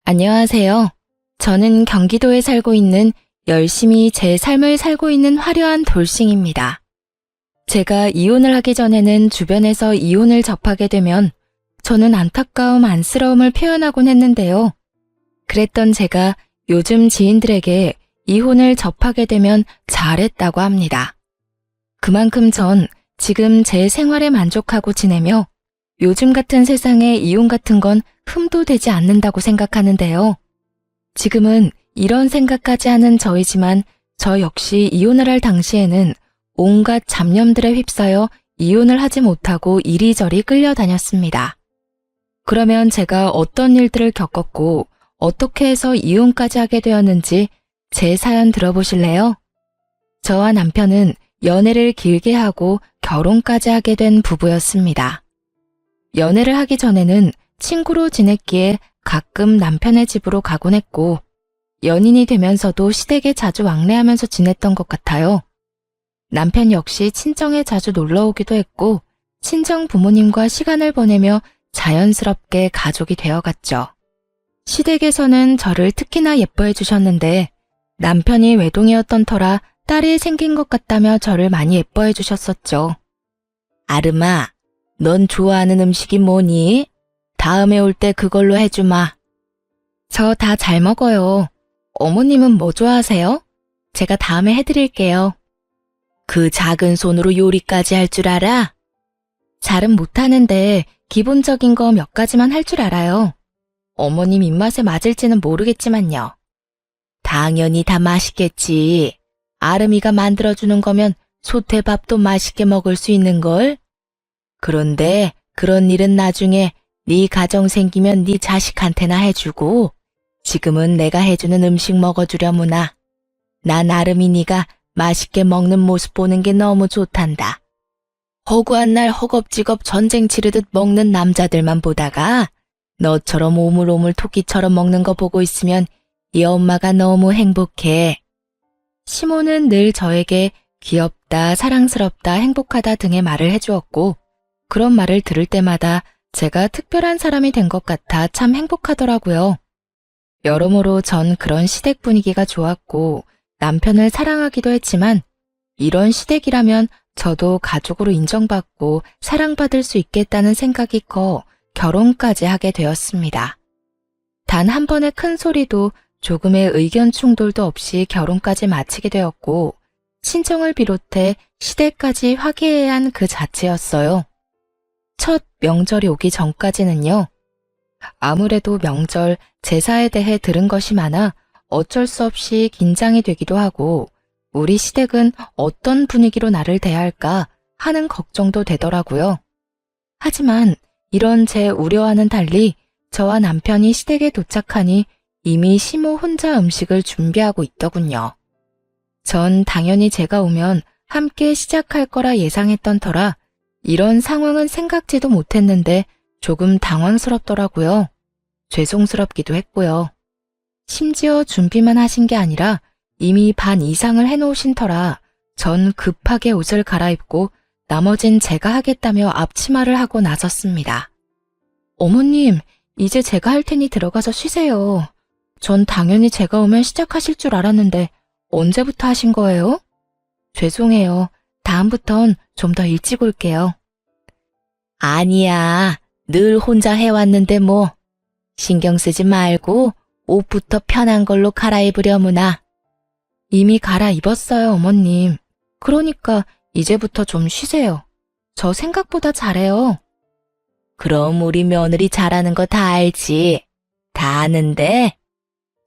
안녕하세요. 저는 경기도에 살고 있는 열심히 제 삶을 살고 있는 화려한 돌싱입니다. 제가 이혼을 하기 전에는 주변에서 이혼을 접하게 되면 저는 안타까움, 안쓰러움을 표현하곤 했는데요. 그랬던 제가 요즘 지인들에게 이혼을 접하게 되면 잘했다고 합니다. 그만큼 전 지금 제 생활에 만족하고 지내며 요즘 같은 세상에 이혼 같은 건 흠도 되지 않는다고 생각하는데요. 지금은 이런 생각까지 하는 저이지만 저 역시 이혼을 할 당시에는 온갖 잡념들에 휩싸여 이혼을 하지 못하고 이리저리 끌려다녔습니다. 그러면 제가 어떤 일들을 겪었고 어떻게 해서 이혼까지 하게 되었는지 제 사연 들어보실래요? 저와 남편은 연애를 길게 하고 결혼까지 하게 된 부부였습니다. 연애를 하기 전에는 친구로 지냈기에 가끔 남편의 집으로 가곤 했고 연인이 되면서도 시댁에 자주 왕래하면서 지냈던 것 같아요. 남편 역시 친정에 자주 놀러 오기도 했고 친정 부모님과 시간을 보내며 자연스럽게 가족이 되어갔죠. 시댁에서는 저를 특히나 예뻐해 주셨는데 남편이 외동이었던 터라 딸이 생긴 것 같다며 저를 많이 예뻐해 주셨었죠. 아름아, 넌 좋아하는 음식이 뭐니? 다음에 올 때 그걸로 해주마. 저 다 잘 먹어요. 어머님은 뭐 좋아하세요? 제가 다음에 해드릴게요. 그 작은 손으로 요리까지 할 줄 알아? 잘은 못하는데 기본적인 거 몇 가지만 할 줄 알아요. 어머님 입맛에 맞을지는 모르겠지만요. 당연히 다 맛있겠지. 아름이가 만들어주는 거면 소태밥도 맛있게 먹을 수 있는걸? 그런데 그런 일은 나중에 네 가정 생기면 네 자식한테나 해주고 지금은 내가 해주는 음식 먹어주려무나. 난 아름이 네가 맛있게 먹는 모습 보는 게 너무 좋단다. 허구한 날 허겁지겁 전쟁 치르듯 먹는 남자들만 보다가 너처럼 오물오물 토끼처럼 먹는 거 보고 있으면 이 엄마가 너무 행복해. 시모는 늘 저에게 귀엽다, 사랑스럽다, 행복하다 등의 말을 해주었고 그런 말을 들을 때마다 제가 특별한 사람이 된 것 같아 참 행복하더라고요. 여러모로 전 그런 시댁 분위기가 좋았고 남편을 사랑하기도 했지만 이런 시댁이라면 저도 가족으로 인정받고 사랑받을 수 있겠다는 생각이 커 결혼까지 하게 되었습니다. 단 한 번의 큰 소리도 조금의 의견 충돌도 없이 결혼까지 마치게 되었고 친정을 비롯해 시댁까지 화기애애한 그 자체였어요. 첫 명절이 오기 전까지는요. 아무래도 명절, 제사에 대해 들은 것이 많아 어쩔 수 없이 긴장이 되기도 하고 우리 시댁은 어떤 분위기로 나를 대할까 하는 걱정도 되더라고요. 하지만 이런 제 우려와는 달리 저와 남편이 시댁에 도착하니 이미 시모 혼자 음식을 준비하고 있더군요. 전 당연히 제가 오면 함께 시작할 거라 예상했던 터라 이런 상황은 생각지도 못했는데 조금 당황스럽더라고요. 죄송스럽기도 했고요. 심지어 준비만 하신 게 아니라 이미 반 이상을 해놓으신 터라 전 급하게 옷을 갈아입고 나머진 제가 하겠다며 앞치마를 하고 나섰습니다. 어머님, 이제 제가 할 테니 들어가서 쉬세요. 전 당연히 제가 오면 시작하실 줄 알았는데 언제부터 하신 거예요? 죄송해요. 다음부턴 좀 더 일찍 올게요. 아니야. 늘 혼자 해왔는데 뭐. 신경 쓰지 말고 옷부터 편한 걸로 갈아입으려무나. 이미 갈아입었어요, 어머님. 그러니까 이제부터 좀 쉬세요. 저 생각보다 잘해요. 그럼 우리 며느리 잘하는 거 다 알지. 다 아는데.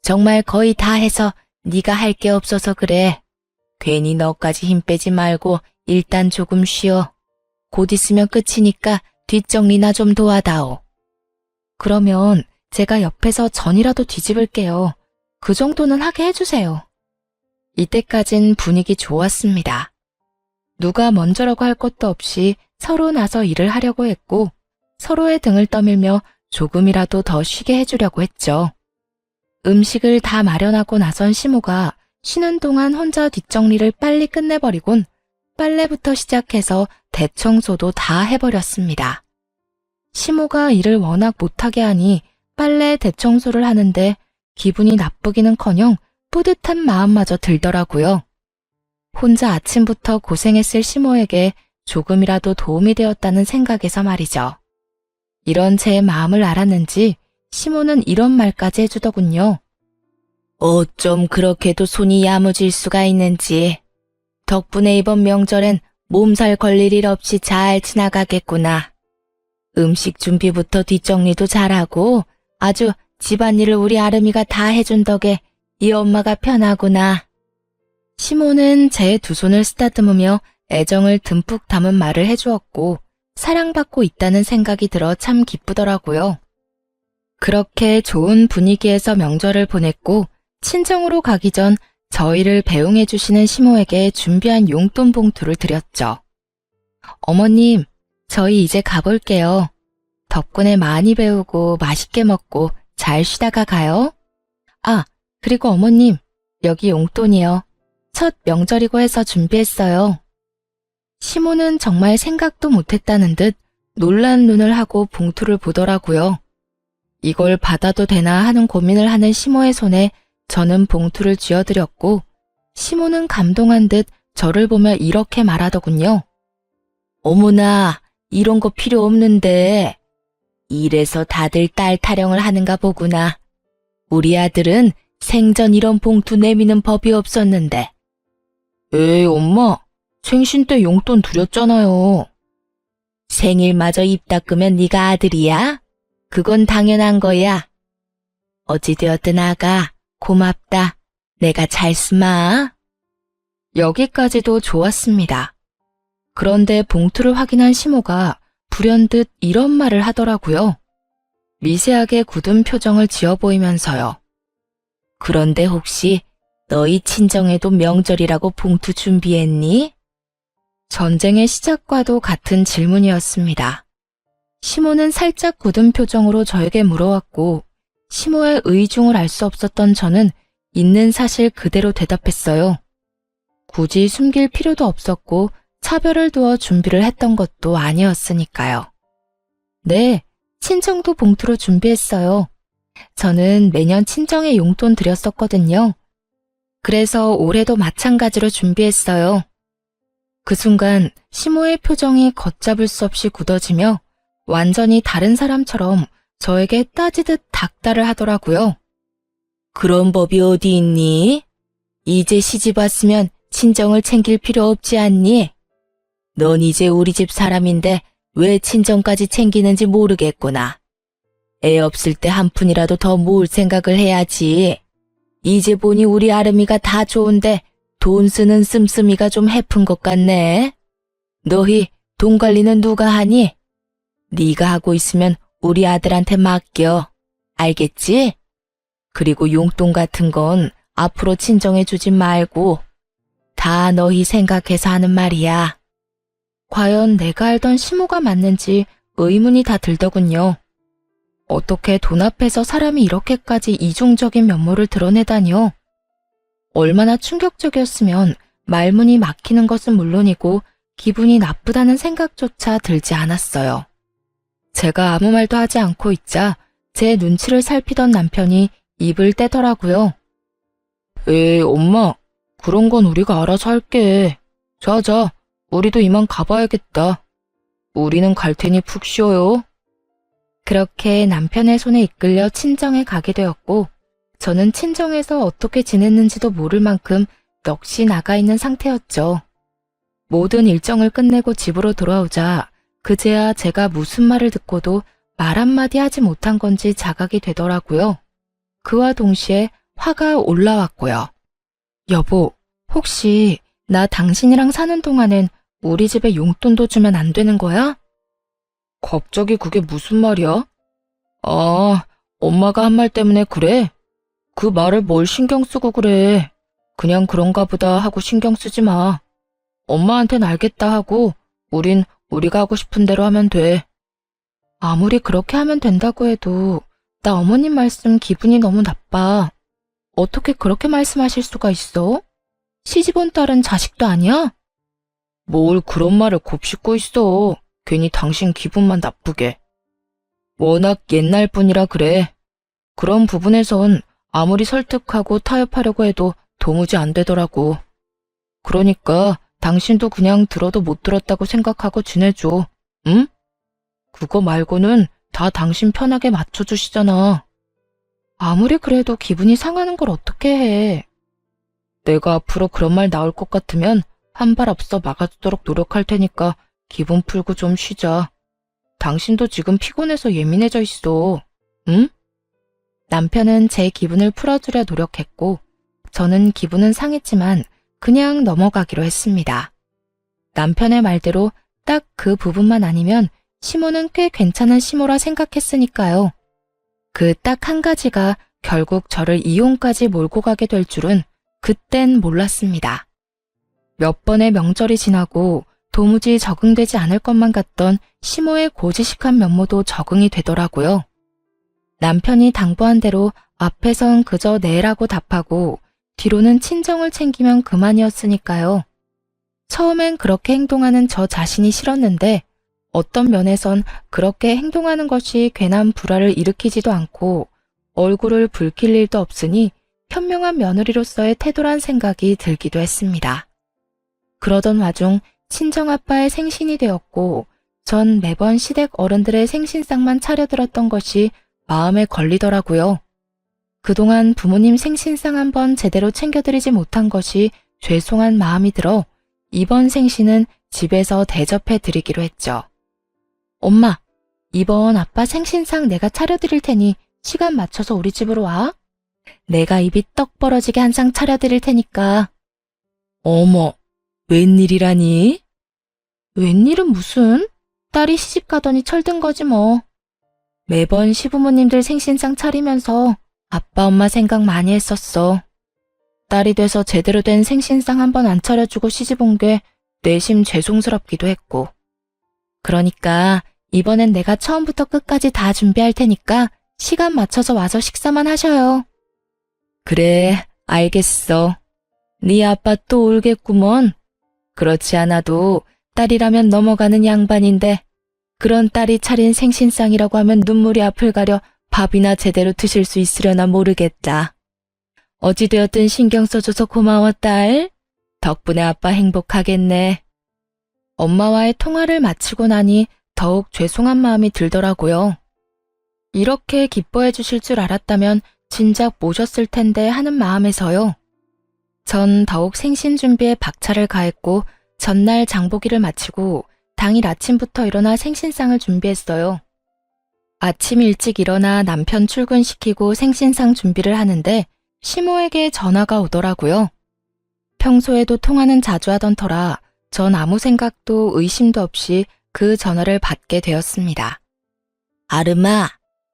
정말 거의 다 해서 네가 할 게 없어서 그래. 괜히 너까지 힘 빼지 말고 일단 조금 쉬어. 곧 있으면 끝이니까 뒷정리나 좀 도와다오. 그러면 제가 옆에서 전이라도 뒤집을게요. 그 정도는 하게 해주세요. 이때까진 분위기 좋았습니다. 누가 먼저라고 할 것도 없이 서로 나서 일을 하려고 했고 서로의 등을 떠밀며 조금이라도 더 쉬게 해주려고 했죠. 음식을 다 마련하고 나선 시모가 쉬는 동안 혼자 뒷정리를 빨리 끝내버리곤 빨래부터 시작해서 대청소도 다 해버렸습니다. 시모가 일을 워낙 못하게 하니 빨래 대청소를 하는데 기분이 나쁘기는커녕 뿌듯한 마음마저 들더라고요. 혼자 아침부터 고생했을 시모에게 조금이라도 도움이 되었다는 생각에서 말이죠. 이런 제 마음을 알았는지 시모는 이런 말까지 해주더군요. 어쩜 그렇게도 손이 야무질 수가 있는지. 덕분에 이번 명절엔 몸살 걸릴 일 없이 잘 지나가겠구나. 음식 준비부터 뒷정리도 잘하고 아주 집안일을 우리 아름이가 다 해준 덕에 이 엄마가 편하구나. 시모는 제 두 손을 쓰다듬으며 애정을 듬뿍 담은 말을 해주었고 사랑받고 있다는 생각이 들어 참 기쁘더라고요. 그렇게 좋은 분위기에서 명절을 보냈고 친정으로 가기 전 저희를 배웅해 주시는 시모에게 준비한 용돈 봉투를 드렸죠. 어머님, 저희 이제 가볼게요. 덕분에 많이 배우고 맛있게 먹고 잘 쉬다가 가요. 아, 그리고 어머님, 여기 용돈이요. 첫 명절이고 해서 준비했어요. 시모는 정말 생각도 못했다는 듯 놀란 눈을 하고 봉투를 보더라고요. 이걸 받아도 되나 하는 고민을 하는 시모의 손에 저는 봉투를 쥐어드렸고 시모는 감동한 듯 저를 보며 이렇게 말하더군요. 어머나, 이런 거 필요 없는데. 이래서 다들 딸 타령을 하는가 보구나. 우리 아들은 생전 이런 봉투 내미는 법이 없었는데. 에이, 엄마, 생신 때 용돈 드렸잖아요. 생일마저 입 닦으면 네가 아들이야? 그건 당연한 거야. 어찌되었든 아가, 고맙다. 내가 잘 쓰마. 여기까지도 좋았습니다. 그런데 봉투를 확인한 시모가 불현듯 이런 말을 하더라고요. 미세하게 굳은 표정을 지어 보이면서요. 그런데 혹시 너희 친정에도 명절이라고 봉투 준비했니? 전쟁의 시작과도 같은 질문이었습니다. 시모는 살짝 굳은 표정으로 저에게 물어왔고 시모의 의중을 알 수 없었던 저는 있는 사실 그대로 대답했어요. 굳이 숨길 필요도 없었고 차별을 두어 준비를 했던 것도 아니었으니까요. 네, 친정도 봉투로 준비했어요. 저는 매년 친정에 용돈 드렸었거든요. 그래서 올해도 마찬가지로 준비했어요. 그 순간 시모의 표정이 걷잡을 수 없이 굳어지며 완전히 다른 사람처럼 저에게 따지듯 닥달을 하더라고요. 그런 법이 어디 있니? 이제 시집 왔으면 친정을 챙길 필요 없지 않니? 넌 이제 우리 집 사람인데 왜 친정까지 챙기는지 모르겠구나. 애 없을 때 한 푼이라도 더 모을 생각을 해야지. 이제 보니 우리 아름이가 다 좋은데 돈 쓰는 씀씀이가 좀 해픈 것 같네. 너희 돈 관리는 누가 하니? 네가 하고 있으면 우리 아들한테 맡겨. 알겠지? 그리고 용돈 같은 건 앞으로 친정에 주지 말고 다 너희 생각해서 하는 말이야. 과연 내가 알던 시모가 맞는지 의문이 다 들더군요. 어떻게 돈 앞에서 사람이 이렇게까지 이중적인 면모를 드러내다니요? 얼마나 충격적이었으면 말문이 막히는 것은 물론이고 기분이 나쁘다는 생각조차 들지 않았어요. 제가 아무 말도 하지 않고 있자 제 눈치를 살피던 남편이 입을 떼더라고요. 에이, 엄마, 그런 건 우리가 알아서 할게. 자자, 우리도 이만 가봐야겠다. 우리는 갈 테니 푹 쉬어요. 그렇게 남편의 손에 이끌려 친정에 가게 되었고 저는 친정에서 어떻게 지냈는지도 모를 만큼 넋이 나가 있는 상태였죠. 모든 일정을 끝내고 집으로 돌아오자 그제야 제가 무슨 말을 듣고도 말 한마디 하지 못한 건지 자각이 되더라고요. 그와 동시에 화가 올라왔고요. 여보, 혹시 나 당신이랑 사는 동안엔 우리 집에 용돈도 주면 안 되는 거야? 갑자기 그게 무슨 말이야? 아, 엄마가 한 말 때문에 그래? 그 말을 뭘 신경 쓰고 그래. 그냥 그런가 보다 하고 신경 쓰지 마. 엄마한텐 알겠다 하고 우린 우리가 하고 싶은 대로 하면 돼. 아무리 그렇게 하면 된다고 해도 나 어머님 말씀 기분이 너무 나빠. 어떻게 그렇게 말씀하실 수가 있어? 시집 온 딸은 자식도 아니야? 뭘 그런 말을 곱씹고 있어. 괜히 당신 기분만 나쁘게. 워낙 옛날 분이라 그래. 그런 부분에선 아무리 설득하고 타협하려고 해도 도무지 안 되더라고. 그러니까 당신도 그냥 들어도 못 들었다고 생각하고 지내줘. 응? 그거 말고는 다 당신 편하게 맞춰주시잖아. 아무리 그래도 기분이 상하는 걸 어떻게 해. 내가 앞으로 그런 말 나올 것 같으면 한 발 앞서 막아주도록 노력할 테니까 기분 풀고 좀 쉬자. 당신도 지금 피곤해서 예민해져 있어. 응? 남편은 제 기분을 풀어주려 노력했고 저는 기분은 상했지만 그냥 넘어가기로 했습니다. 남편의 말대로 딱 그 부분만 아니면 시모는 꽤 괜찮은 시모라 생각했으니까요. 그 딱 한 가지가 결국 저를 이혼까지 몰고 가게 될 줄은 그땐 몰랐습니다. 몇 번의 명절이 지나고 도무지 적응되지 않을 것만 같던 시모의 고지식한 면모도 적응이 되더라고요. 남편이 당부한 대로 앞에선 그저 네라고 답하고 뒤로는 친정을 챙기면 그만이었으니까요. 처음엔 그렇게 행동하는 저 자신이 싫었는데 어떤 면에선 그렇게 행동하는 것이 괜한 불화를 일으키지도 않고 얼굴을 붉힐 일도 없으니 현명한 며느리로서의 태도란 생각이 들기도 했습니다. 그러던 와중 친정아빠의 생신이 되었고 전 매번 시댁 어른들의 생신상만 차려들었던 것이 마음에 걸리더라고요. 그동안 부모님 생신상 한번 제대로 챙겨드리지 못한 것이 죄송한 마음이 들어 이번 생신은 집에서 대접해 드리기로 했죠. 엄마, 이번 아빠 생신상 내가 차려드릴 테니 시간 맞춰서 우리 집으로 와. 내가 입이 떡 벌어지게 한 상 차려드릴 테니까. 어머, 웬일이라니? 웬일은 무슨? 딸이 시집 가더니 철든 거지 뭐. 매번 시부모님들 생신상 차리면서 아빠 엄마 생각 많이 했었어. 딸이 돼서 제대로 된 생신상 한번 안 차려주고 시집 온 게 내심 죄송스럽기도 했고. 그러니까 이번엔 내가 처음부터 끝까지 다 준비할 테니까 시간 맞춰서 와서 식사만 하셔요. 그래, 알겠어. 네 아빠 또 울겠구먼. 그렇지 않아도 딸이라면 넘어가는 양반인데 그런 딸이 차린 생신상이라고 하면 눈물이 앞을 가려 밥이나 제대로 드실 수 있으려나 모르겠다. 어찌되었든 신경 써줘서 고마워, 딸. 덕분에 아빠 행복하겠네. 엄마와의 통화를 마치고 나니 더욱 죄송한 마음이 들더라고요. 이렇게 기뻐해 주실 줄 알았다면 진작 모셨을 텐데 하는 마음에서요. 전 더욱 생신 준비에 박차를 가했고 전날 장보기를 마치고 당일 아침부터 일어나 생신상을 준비했어요. 아침 일찍 일어나 남편 출근시키고 생신상 준비를 하는데 시모에게 전화가 오더라고요. 평소에도 통화는 자주 하던 터라 전 아무 생각도 의심도 없이 그 전화를 받게 되었습니다. 아름아,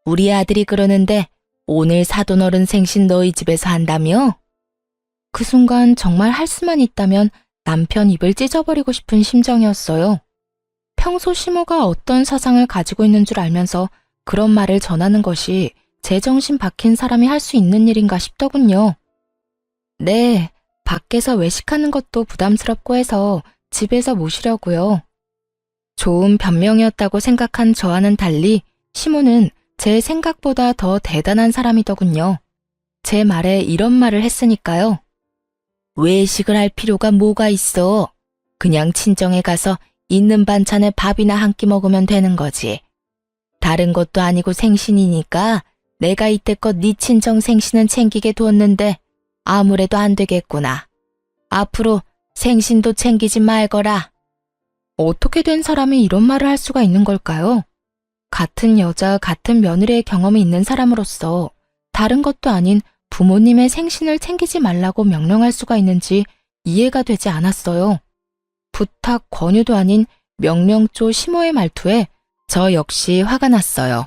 우리 아들이 그러는데 오늘 사돈어른 생신 너희 집에서 한다며? 그 순간 정말 할 수만 있다면 남편 입을 찢어버리고 싶은 심정이었어요. 평소 시모가 어떤 사상을 가지고 있는 줄 알면서 그런 말을 전하는 것이 제정신 박힌 사람이 할 수 있는 일인가 싶더군요. 네, 밖에서 외식하는 것도 부담스럽고 해서 집에서 모시려고요. 좋은 변명이었다고 생각한 저와는 달리 시모는 제 생각보다 더 대단한 사람이더군요. 제 말에 이런 말을 했으니까요. 외식을 할 필요가 뭐가 있어. 그냥 친정에 가서 있는 반찬에 밥이나 한 끼 먹으면 되는 거지. 다른 것도 아니고 생신이니까 내가 이때껏 네 친정 생신은 챙기게 뒀는데 아무래도 안 되겠구나. 앞으로 생신도 챙기지 말거라. 어떻게 된 사람이 이런 말을 할 수가 있는 걸까요? 같은 여자, 같은 며느리의 경험이 있는 사람으로서 다른 것도 아닌 부모님의 생신을 챙기지 말라고 명령할 수가 있는지 이해가 되지 않았어요. 부탁, 권유도 아닌 명령조 시모의 말투에 저 역시 화가 났어요.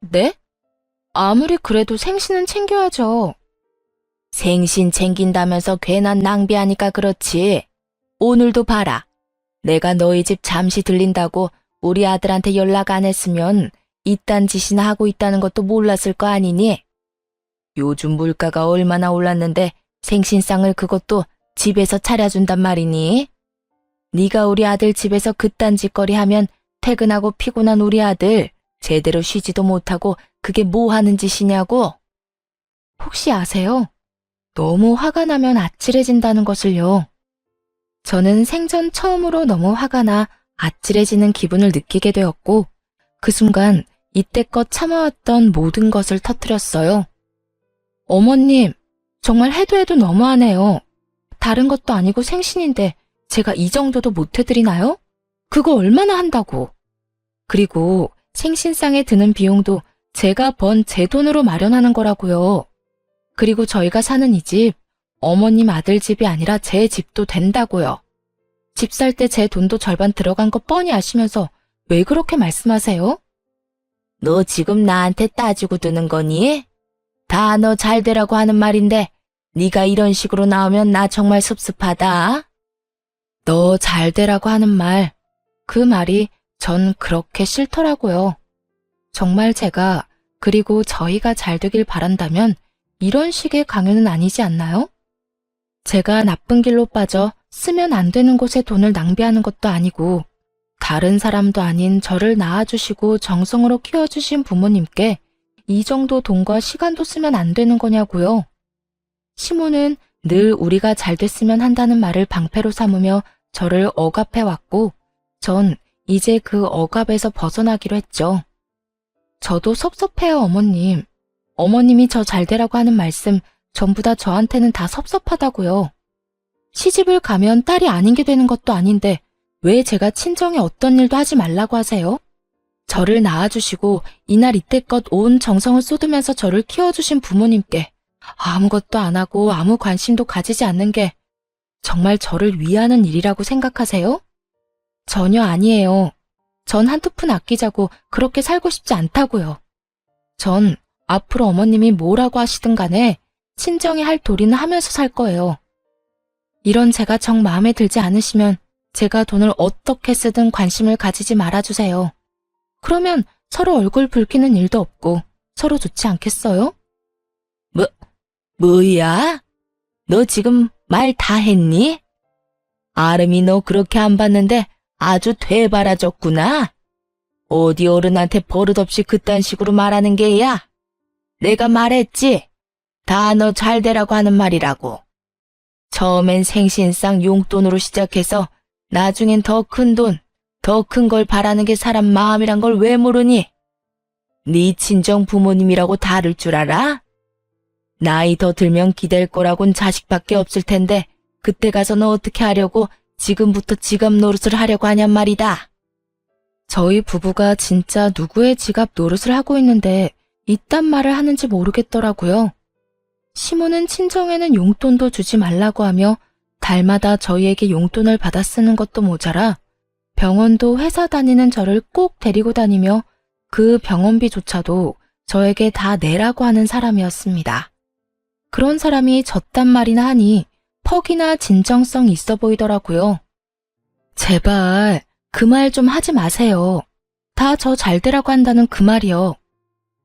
네? 아무리 그래도 생신은 챙겨야죠. 생신 챙긴다면서 괜한 낭비하니까 그렇지. 오늘도 봐라. 내가 너희 집 잠시 들린다고 우리 아들한테 연락 안 했으면 이딴 짓이나 하고 있다는 것도 몰랐을 거 아니니? 요즘 물가가 얼마나 올랐는데 생신상을 그것도 집에서 차려준단 말이니? 네가 우리 아들 집에서 그딴 짓거리 하면 퇴근하고 피곤한 우리 아들 제대로 쉬지도 못하고 그게 뭐 하는 짓이냐고? 혹시 아세요? 너무 화가 나면 아찔해진다는 것을요. 저는 생전 처음으로 너무 화가 나 아찔해지는 기분을 느끼게 되었고, 그 순간 이때껏 참아왔던 모든 것을 터뜨렸어요. 어머님, 정말 해도 해도 너무하네요. 다른 것도 아니고 생신인데 제가 이 정도도 못 해드리나요? 그거 얼마나 한다고. 그리고 생신상에 드는 비용도 제가 번 제 돈으로 마련하는 거라고요. 그리고 저희가 사는 이 집, 어머님 아들 집이 아니라 제 집도 된다고요. 집 살 때 제 돈도 절반 들어간 거 뻔히 아시면서 왜 그렇게 말씀하세요? 너 지금 나한테 따지고 드는 거니? 다 너 잘 되라고 하는 말인데 네가 이런 식으로 나오면 나 정말 섭섭하다. 너 잘 되라고 하는 말, 그 말이 전 그렇게 싫더라고요. 정말 제가 그리고 저희가 잘 되길 바란다면 이런 식의 강요는 아니지 않나요? 제가 나쁜 길로 빠져 쓰면 안 되는 곳에 돈을 낭비하는 것도 아니고 다른 사람도 아닌 저를 낳아주시고 정성으로 키워주신 부모님께 이 정도 돈과 시간도 쓰면 안 되는 거냐고요. 시모는 늘 우리가 잘 됐으면 한다는 말을 방패로 삼으며 저를 억압해왔고 전 이제 그 억압에서 벗어나기로 했죠. 저도 섭섭해요, 어머님. 어머님이 저 잘 되라고 하는 말씀 전부 다 저한테는 다 섭섭하다고요. 시집을 가면 딸이 아닌 게 되는 것도 아닌데 왜 제가 친정에 어떤 일도 하지 말라고 하세요? 저를 낳아주시고 이날 이때껏 온 정성을 쏟으면서 저를 키워주신 부모님께 아무것도 안 하고 아무 관심도 가지지 않는 게 정말 저를 위하는 일이라고 생각하세요? 전혀 아니에요. 전 한두 푼 아끼자고 그렇게 살고 싶지 않다고요. 전 앞으로 어머님이 뭐라고 하시든 간에 친정에 할 도리는 하면서 살 거예요. 이런 제가 정 마음에 들지 않으시면 제가 돈을 어떻게 쓰든 관심을 가지지 말아주세요. 그러면 서로 얼굴 붉히는 일도 없고 서로 좋지 않겠어요? 뭐야? 너 지금 말 다 했니? 아름이 너 그렇게 안 봤는데 아주 되바라졌구나. 어디 어른한테 버릇없이 그딴 식으로 말하는 게야? 내가 말했지? 다 너 잘 되라고 하는 말이라고. 처음엔 생신상 용돈으로 시작해서 나중엔 더 큰 돈, 더 큰 걸 바라는 게 사람 마음이란 걸 왜 모르니? 네 친정 부모님이라고 다를 줄 알아? 나이 더 들면 기댈 거라곤 자식밖에 없을 텐데 그때 가서 너 어떻게 하려고 지금부터 지갑 노릇을 하려고 하냔 말이다. 저희 부부가 진짜 누구의 지갑 노릇을 하고 있는데 이딴 말을 하는지 모르겠더라고요. 시모는 친정에는 용돈도 주지 말라고 하며 달마다 저희에게 용돈을 받아 쓰는 것도 모자라 병원도 회사 다니는 저를 꼭 데리고 다니며 그 병원비조차도 저에게 다 내라고 하는 사람이었습니다. 그런 사람이 저딴 말이나 하니 퍽이나 진정성 있어 보이더라고요. 제발 그 말 좀 하지 마세요. 다 저 잘 되라고 한다는 그 말이요.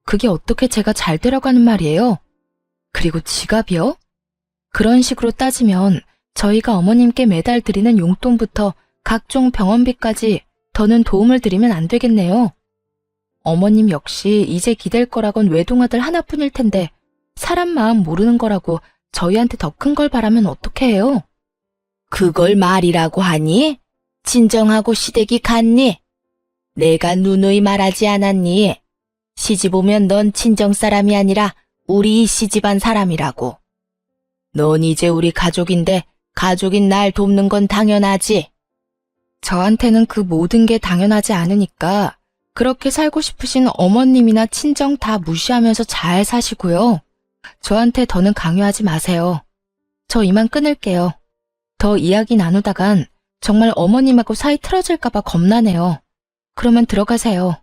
그게 어떻게 제가 잘 되라고 하는 말이에요? 그리고 지갑이요? 그런 식으로 따지면 저희가 어머님께 매달 드리는 용돈부터 각종 병원비까지 더는 도움을 드리면 안 되겠네요. 어머님 역시 이제 기댈 거라곤 외동아들 하나뿐일 텐데 사람 마음 모르는 거라고 저희한테 더 큰 걸 바라면 어떻게 해요? 그걸 말이라고 하니? 진정하고 시댁이 갔니? 내가 누누이 말하지 않았니? 시집 오면 넌 친정 사람이 아니라 우리 이 시집안 사람이라고. 넌 이제 우리 가족인데 가족인 날 돕는 건 당연하지. 저한테는 그 모든 게 당연하지 않으니까 그렇게 살고 싶으신 어머님이나 친정 다 무시하면서 잘 사시고요. 저한테 더는 강요하지 마세요. 저 이만 끊을게요. 더 이야기 나누다간 정말 어머님하고 사이 틀어질까봐 겁나네요. 그러면 들어가세요.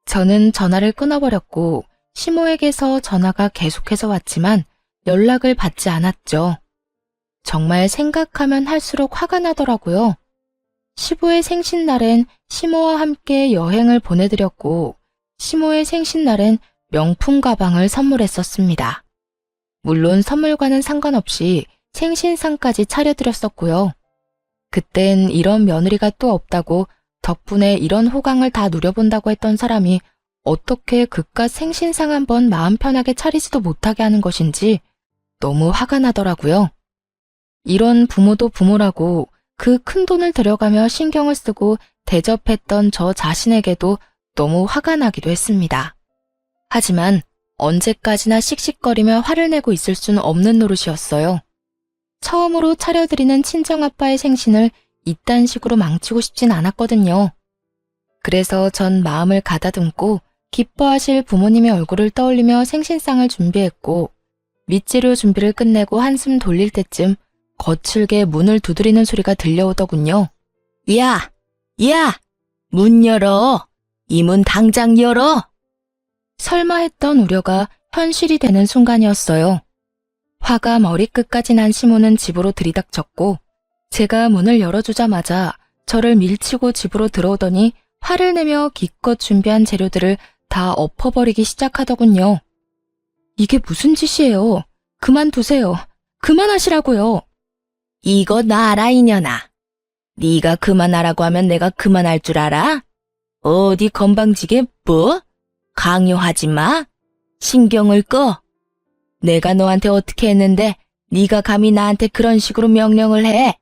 저는 전화를 끊어버렸고 시모에게서 전화가 계속해서 왔지만 연락을 받지 않았죠. 정말 생각하면 할수록 화가 나더라고요. 시부의 생신날엔 시모와 함께 여행을 보내드렸고 시모의 생신날엔 명품 가방을 선물했었습니다. 물론 선물과는 상관없이 생신상까지 차려드렸었고요. 그땐 이런 며느리가 또 없다고 덕분에 이런 호강을 다 누려본다고 했던 사람이 어떻게 그깟 생신상 한번 마음 편하게 차리지도 못하게 하는 것인지 너무 화가 나더라고요. 이런 부모도 부모라고 그 큰 돈을 들여가며 신경을 쓰고 대접했던 저 자신에게도 너무 화가 나기도 했습니다. 하지만 언제까지나 씩씩거리며 화를 내고 있을 수는 없는 노릇이었어요. 처음으로 차려드리는 친정아빠의 생신을 이딴 식으로 망치고 싶진 않았거든요. 그래서 전 마음을 가다듬고 기뻐하실 부모님의 얼굴을 떠올리며 생신상을 준비했고, 밑재료 준비를 끝내고 한숨 돌릴 때쯤 거칠게 문을 두드리는 소리가 들려오더군요. 야! 야! 문 열어! 이 문 당장 열어! 설마 했던 우려가 현실이 되는 순간이었어요. 화가 머리끝까지 난 시모는 집으로 들이닥쳤고, 제가 문을 열어주자마자 저를 밀치고 집으로 들어오더니 화를 내며 기껏 준비한 재료들을 다 엎어버리기 시작하더군요. 이게 무슨 짓이에요? 그만두세요. 그만하시라고요. 이거 놔라 이년아. 네가 그만하라고 하면 내가 그만할 줄 알아? 어디 건방지게 뭐? 강요하지 마. 신경을 꺼. 내가 너한테 어떻게 했는데 네가 감히 나한테 그런 식으로 명령을 해.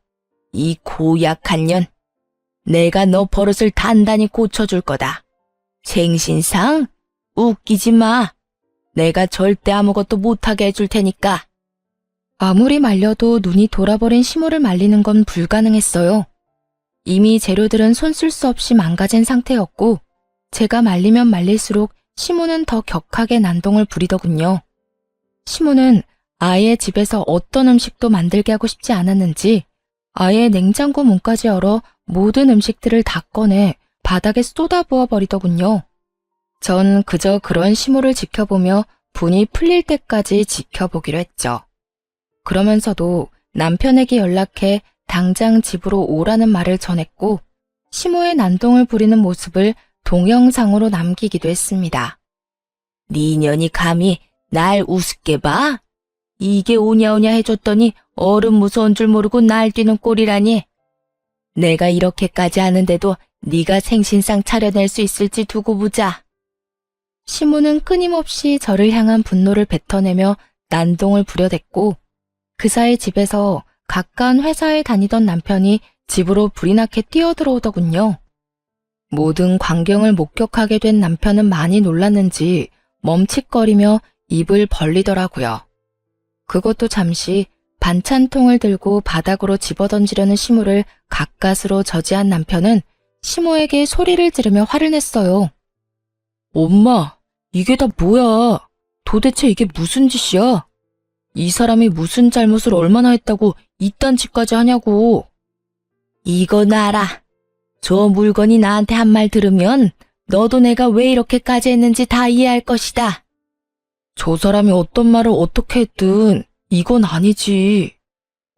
이 고약한 년. 내가 너 버릇을 단단히 고쳐줄 거다. 생신상? 웃기지 마. 내가 절대 아무것도 못하게 해줄 테니까. 아무리 말려도 눈이 돌아버린 시모를 말리는 건 불가능했어요. 이미 재료들은 손 쓸 수 없이 망가진 상태였고, 제가 말리면 말릴수록 시모는 더 격하게 난동을 부리더군요. 시모는 아예 집에서 어떤 음식도 만들게 하고 싶지 않았는지 아예 냉장고 문까지 열어 모든 음식들을 다 꺼내 바닥에 쏟아부어 버리더군요. 전 그저 그런 시모를 지켜보며 분이 풀릴 때까지 지켜보기로 했죠. 그러면서도 남편에게 연락해 당장 집으로 오라는 말을 전했고, 시모의 난동을 부리는 모습을 동영상으로 남기기도 했습니다. 네 년이 감히 날 우습게 봐? 이게 오냐오냐 해줬더니 어른 무서운 줄 모르고 날뛰는 꼴이라니. 내가 이렇게까지 하는데도 네가 생신상 차려낼 수 있을지 두고 보자. 시모는 끊임없이 저를 향한 분노를 뱉어내며 난동을 부려댔고, 그 사이 집에서 가까운 회사에 다니던 남편이 집으로 불이 나게 뛰어들어오더군요. 모든 광경을 목격하게 된 남편은 많이 놀랐는지 멈칫거리며 입을 벌리더라고요. 그것도 잠시 반찬통을 들고 바닥으로 집어던지려는 시모를 가까스로 저지한 남편은 시모에게 소리를 지르며 화를 냈어요. 엄마, 이게 다 뭐야? 도대체 이게 무슨 짓이야? 이 사람이 무슨 잘못을 얼마나 했다고 이딴 짓까지 하냐고. 이거 놔라. 저 물건이 나한테 한 말 들으면 너도 내가 왜 이렇게까지 했는지 다 이해할 것이다. 저 사람이 어떤 말을 어떻게 했든 이건 아니지.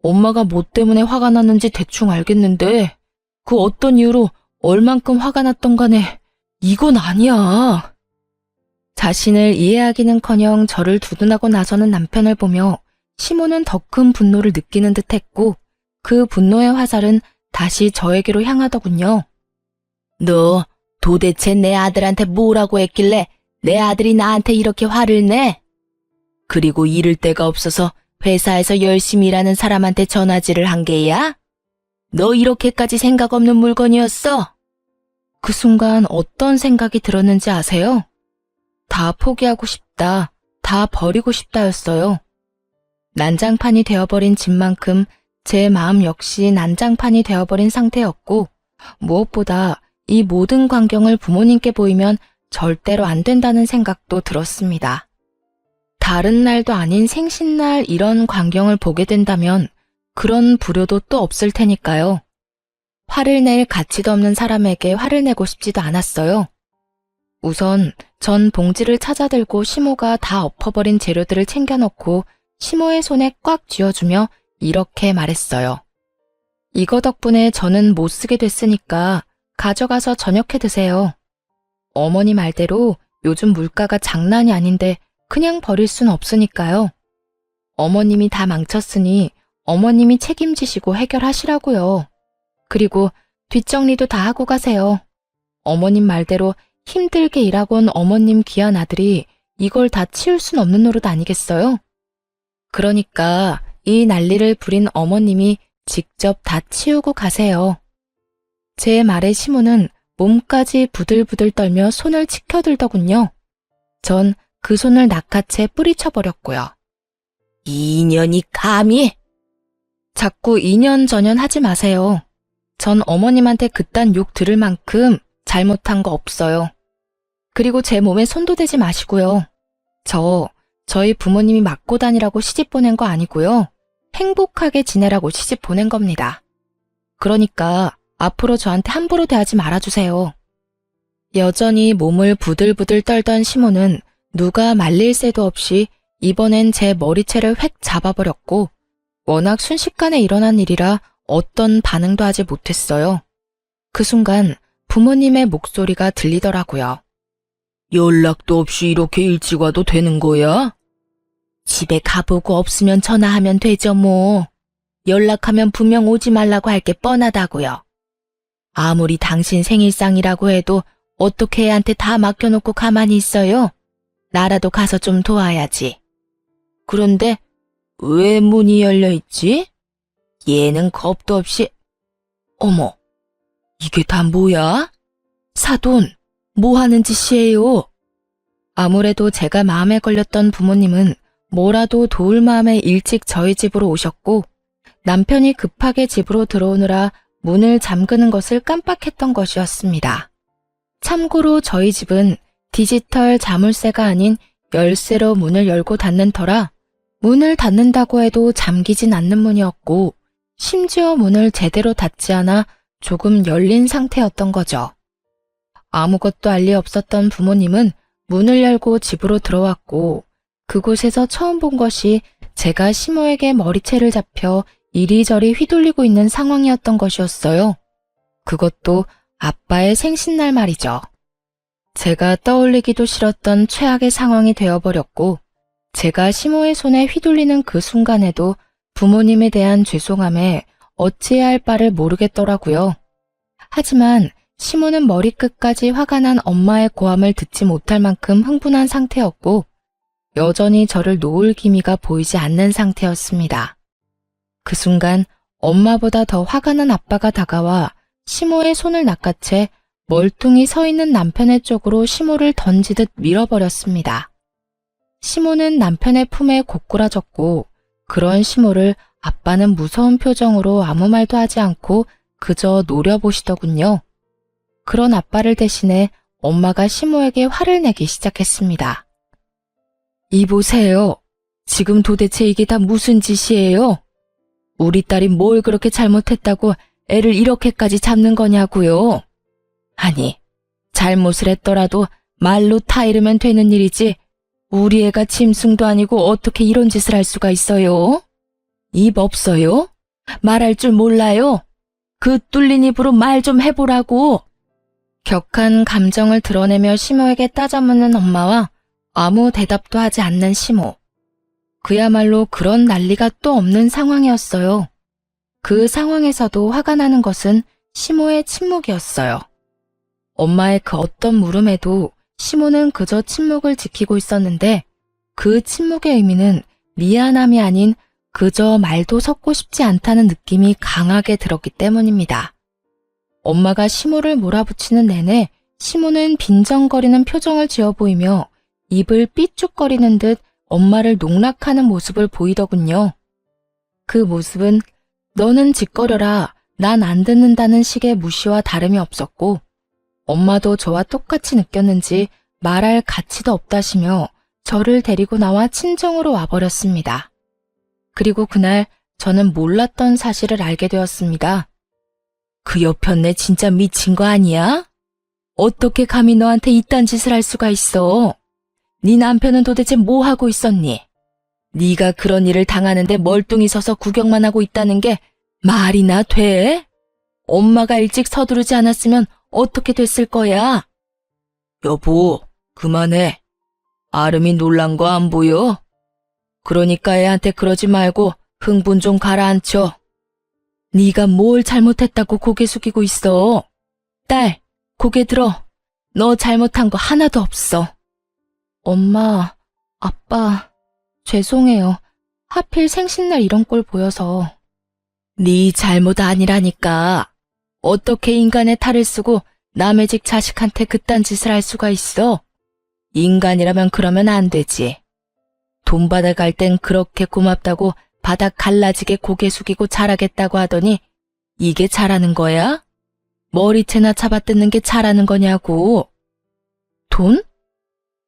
엄마가 뭐 때문에 화가 났는지 대충 알겠는데 그 어떤 이유로 얼만큼 화가 났던 간에 이건 아니야. 자신을 이해하기는커녕 저를 두둔하고 나서는 남편을 보며 시모는 더 큰 분노를 느끼는 듯했고, 그 분노의 화살은 다시 저에게로 향하더군요. 너 도대체 내 아들한테 뭐라고 했길래 내 아들이 나한테 이렇게 화를 내? 그리고 이를 데가 없어서 회사에서 열심히 일하는 사람한테 전화질을 한 게야? 너 이렇게까지 생각 없는 물건이었어? 그 순간 어떤 생각이 들었는지 아세요? 다 포기하고 싶다, 다 버리고 싶다였어요. 난장판이 되어버린 집만큼 제 마음 역시 난장판이 되어버린 상태였고, 무엇보다 이 모든 광경을 부모님께 보이면 절대로 안 된다는 생각도 들었습니다. 다른 날도 아닌 생신날 이런 광경을 보게 된다면 그런 불효도 또 없을 테니까요. 화를 낼 가치도 없는 사람에게 화를 내고 싶지도 않았어요. 우선 전 봉지를 찾아들고 시모가 다 엎어버린 재료들을 챙겨놓고 시모의 손에 꽉 쥐어주며 이렇게 말했어요. 이거 덕분에 저는 못 쓰게 됐으니까 가져가서 저녁해 드세요. 어머니 말대로 요즘 물가가 장난이 아닌데 그냥 버릴 순 없으니까요. 어머님이 다 망쳤으니 어머님이 책임지시고 해결하시라고요. 그리고 뒷정리도 다 하고 가세요. 어머님 말대로 힘들게 일하고 온 어머님 귀한 아들이 이걸 다 치울 순 없는 노릇 아니겠어요? 그러니까 이 난리를 부린 어머님이 직접 다 치우고 가세요. 제 말에 시모는 몸까지 부들부들 떨며 손을 치켜들더군요. 전 그 손을 낚아채 뿌리쳐버렸고요. 이년이 감히! 자꾸 이년저년 하지 마세요. 전 어머님한테 그딴 욕 들을 만큼 잘못한 거 없어요. 그리고 제 몸에 손도 대지 마시고요. 저희 부모님이 맞고 다니라고 시집 보낸 거 아니고요. 행복하게 지내라고 시집 보낸 겁니다. 그러니까 앞으로 저한테 함부로 대하지 말아주세요. 여전히 몸을 부들부들 떨던 시모는 누가 말릴 새도 없이 이번엔 제 머리채를 획 잡아버렸고 워낙 순식간에 일어난 일이라 어떤 반응도 하지 못했어요. 그 순간 부모님의 목소리가 들리더라고요. 연락도 없이 이렇게 일찍 와도 되는 거야? 집에 가보고 없으면 전화하면 되죠 뭐. 연락하면 분명 오지 말라고 할 게 뻔하다고요. 아무리 당신 생일상이라고 해도 어떻게 애한테 다 맡겨놓고 가만히 있어요? 나라도 가서 좀 도와야지. 그런데 왜 문이 열려있지? 얘는 겁도 없이... 어머, 이게 다 뭐야? 사돈, 뭐 하는 짓이에요? 아무래도 제가 마음에 걸렸던 부모님은 뭐라도 도울 마음에 일찍 저희 집으로 오셨고 남편이 급하게 집으로 들어오느라 문을 잠그는 것을 깜빡했던 것이었습니다. 참고로 저희 집은 디지털 자물쇠가 아닌 열쇠로 문을 열고 닫는 터라 문을 닫는다고 해도 잠기진 않는 문이었고 심지어 문을 제대로 닫지 않아 조금 열린 상태였던 거죠. 아무것도 알 리 없었던 부모님은 문을 열고 집으로 들어왔고 그곳에서 처음 본 것이 제가 시모에게 머리채를 잡혀 이리저리 휘둘리고 있는 상황이었던 것이었어요. 그것도 아빠의 생신날 말이죠. 제가 떠올리기도 싫었던 최악의 상황이 되어버렸고 제가 시모의 손에 휘둘리는 그 순간에도 부모님에 대한 죄송함에 어찌해야 할 바를 모르겠더라고요. 하지만 시모는 머리끝까지 화가 난 엄마의 고함을 듣지 못할 만큼 흥분한 상태였고 여전히 저를 놓을 기미가 보이지 않는 상태였습니다. 그 순간 엄마보다 더 화가 난 아빠가 다가와 시모의 손을 낚아채 멀뚱히 서 있는 남편의 쪽으로 시모를 던지듯 밀어버렸습니다. 시모는 남편의 품에 고꾸라졌고 그런 시모를 아빠는 무서운 표정으로 아무 말도 하지 않고 그저 노려보시더군요. 그런 아빠를 대신해 엄마가 시모에게 화를 내기 시작했습니다. 이보세요. 지금 도대체 이게 다 무슨 짓이에요? 우리 딸이 뭘 그렇게 잘못했다고 애를 이렇게까지 잡는 거냐고요? 아니, 잘못을 했더라도 말로 타이르면 되는 일이지 우리 애가 짐승도 아니고 어떻게 이런 짓을 할 수가 있어요? 입 없어요? 말할 줄 몰라요? 그 뚫린 입으로 말 좀 해보라고. 격한 감정을 드러내며 시모에게 따져묻는 엄마와 아무 대답도 하지 않는 시모. 그야말로 그런 난리가 또 없는 상황이었어요. 그 상황에서도 화가 나는 것은 시모의 침묵이었어요. 엄마의 그 어떤 물음에도 시모는 그저 침묵을 지키고 있었는데 그 침묵의 의미는 미안함이 아닌 그저 말도 섞고 싶지 않다는 느낌이 강하게 들었기 때문입니다. 엄마가 시모를 몰아붙이는 내내 시모는 빈정거리는 표정을 지어 보이며 입을 삐죽거리는 듯 엄마를 농락하는 모습을 보이더군요. 그 모습은 너는 짓거려라, 난 안 듣는다는 식의 무시와 다름이 없었고 엄마도 저와 똑같이 느꼈는지 말할 가치도 없다시며 저를 데리고 나와 친정으로 와버렸습니다. 그리고 그날 저는 몰랐던 사실을 알게 되었습니다. 그 여편네 진짜 미친 거 아니야? 어떻게 감히 너한테 이딴 짓을 할 수가 있어? 네 남편은 도대체 뭐 하고 있었니? 네가 그런 일을 당하는데 멀뚱히 서서 구경만 하고 있다는 게 말이나 돼? 엄마가 일찍 서두르지 않았으면 어떻게 됐을 거야? 여보, 그만해. 아름이 놀란 거 안 보여? 그러니까 애한테 그러지 말고 흥분 좀 가라앉혀. 네가 뭘 잘못했다고 고개 숙이고 있어. 딸, 고개 들어. 너 잘못한 거 하나도 없어. 엄마, 아빠, 죄송해요. 하필 생신날 이런 꼴 보여서. 네 잘못 아니라니까. 어떻게 인간의 탈을 쓰고 남의 집 자식한테 그딴 짓을 할 수가 있어? 인간이라면 그러면 안 되지. 돈 받아갈 땐 그렇게 고맙다고 바닥 갈라지게 고개 숙이고 잘하겠다고 하더니 이게 잘하는 거야? 머리채나 잡아뜯는 게 잘하는 거냐고. 돈?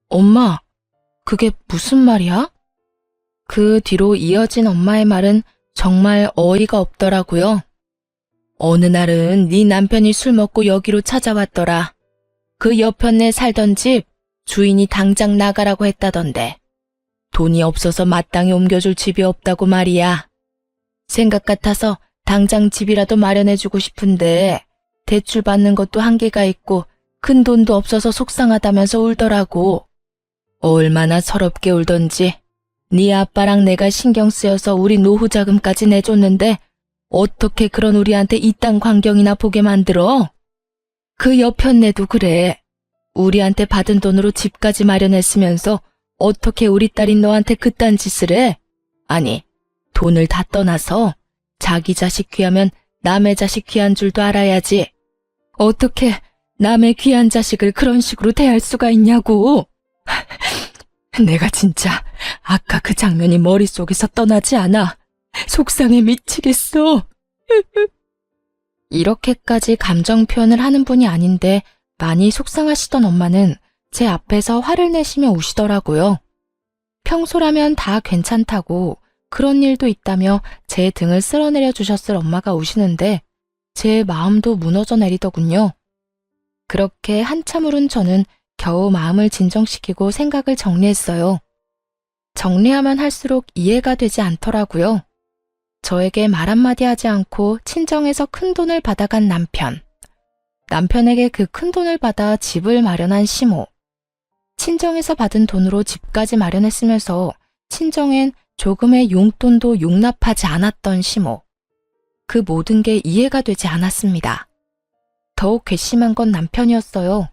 엄마, 그게 무슨 말이야? 그 뒤로 이어진 엄마의 말은 정말 어이가 없더라고요. 어느 날은 네 남편이 술 먹고 여기로 찾아왔더라. 그 옆편에 살던 집 주인이 당장 나가라고 했다던데. 돈이 없어서 마땅히 옮겨줄 집이 없다고 말이야. 생각 같아서 당장 집이라도 마련해주고 싶은데 대출 받는 것도 한계가 있고 큰 돈도 없어서 속상하다면서 울더라고. 얼마나 서럽게 울던지. 네 아빠랑 내가 신경 쓰여서 우리 노후 자금까지 내줬는데 어떻게 그런 우리한테 이딴 광경이나 보게 만들어? 그 옆편네도 그래. 우리한테 받은 돈으로 집까지 마련했으면서 어떻게 우리 딸인 너한테 그딴 짓을 해? 아니, 돈을 다 떠나서 자기 자식 귀하면 남의 자식 귀한 줄도 알아야지. 어떻게 남의 귀한 자식을 그런 식으로 대할 수가 있냐고. 내가 진짜 아까 그 장면이 머릿속에서 떠나지 않아. 속상해 미치겠어. 이렇게까지 감정 표현을 하는 분이 아닌데 많이 속상하시던 엄마는 제 앞에서 화를 내시며 우시더라고요. 평소라면 다 괜찮다고 그런 일도 있다며 제 등을 쓸어내려 주셨을 엄마가 우시는데 제 마음도 무너져 내리더군요. 그렇게 한참 울은 저는 겨우 마음을 진정시키고 생각을 정리했어요. 정리하면 할수록 이해가 되지 않더라고요. 저에게 말 한마디 하지 않고 친정에서 큰돈을 받아간 남편. 남편에게 그 큰돈을 받아 집을 마련한 시모. 친정에서 받은 돈으로 집까지 마련했으면서 친정엔 조금의 용돈도 용납하지 않았던 시모. 그 모든 게 이해가 되지 않았습니다. 더욱 괘씸한 건 남편이었어요.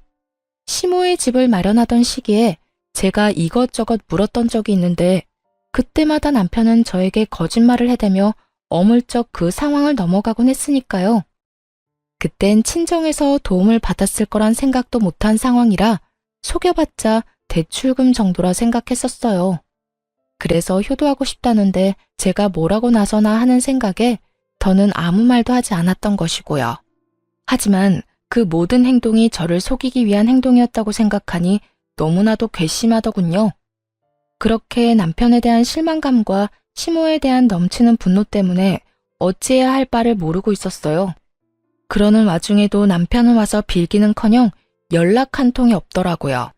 시모의 집을 마련하던 시기에 제가 이것저것 물었던 적이 있는데 그때마다 남편은 저에게 거짓말을 해대며 어물쩍 그 상황을 넘어가곤 했으니까요. 그땐 친정에서 도움을 받았을 거란 생각도 못한 상황이라 속여봤자 대출금 정도라 생각했었어요. 그래서 효도하고 싶다는데 제가 뭐라고 나서나 하는 생각에 더는 아무 말도 하지 않았던 것이고요. 하지만 그 모든 행동이 저를 속이기 위한 행동이었다고 생각하니 너무나도 괘씸하더군요. 그렇게 남편에 대한 실망감과 시모에 대한 넘치는 분노 때문에 어찌해야 할 바를 모르고 있었어요. 그러는 와중에도 남편은 와서 빌기는커녕 연락 한 통이 없더라고요.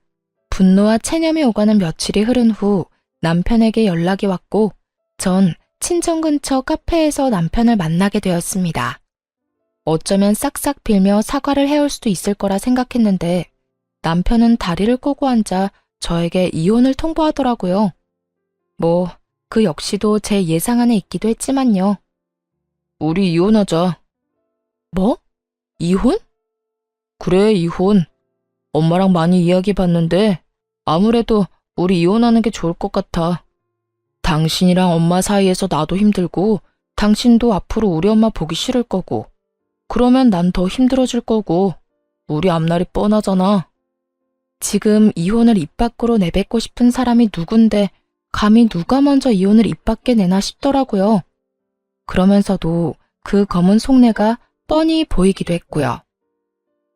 분노와 체념이 오가는 며칠이 흐른 후 남편에게 연락이 왔고 전 친정 근처 카페에서 남편을 만나게 되었습니다. 어쩌면 싹싹 빌며 사과를 해올 수도 있을 거라 생각했는데 남편은 다리를 꼬고 앉아 저에게 이혼을 통보하더라고요. 뭐 그 역시도 제 예상 안에 있기도 했지만요. 우리 이혼하자. 뭐? 이혼? 그래, 이혼. 엄마랑 많이 이야기해봤는데 아무래도 우리 이혼하는 게 좋을 것 같아. 당신이랑 엄마 사이에서 나도 힘들고 당신도 앞으로 우리 엄마 보기 싫을 거고 그러면 난 더 힘들어질 거고 우리 앞날이 뻔하잖아. 지금 이혼을 입 밖으로 내뱉고 싶은 사람이 누군데 감히 누가 먼저 이혼을 입 밖에 내나 싶더라고요. 그러면서도 그 검은 속내가 뻔히 보이기도 했고요.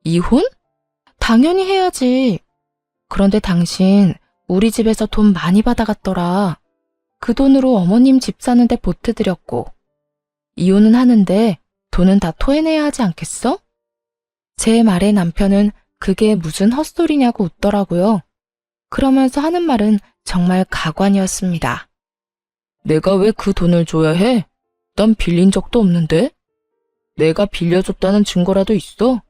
이혼? 당연히 해야지. 그런데 당신 우리 집에서 돈 많이 받아갔더라. 그 돈으로 어머님 집 사는데 보태드렸고 이혼은 하는데 돈은 다 토해내야 하지 않겠어? 제 말에 남편은 그게 무슨 헛소리냐고 웃더라고요. 그러면서 하는 말은 정말 가관이었습니다. 내가 왜 그 돈을 줘야 해? 난 빌린 적도 없는데? 내가 빌려줬다는 증거라도 있어?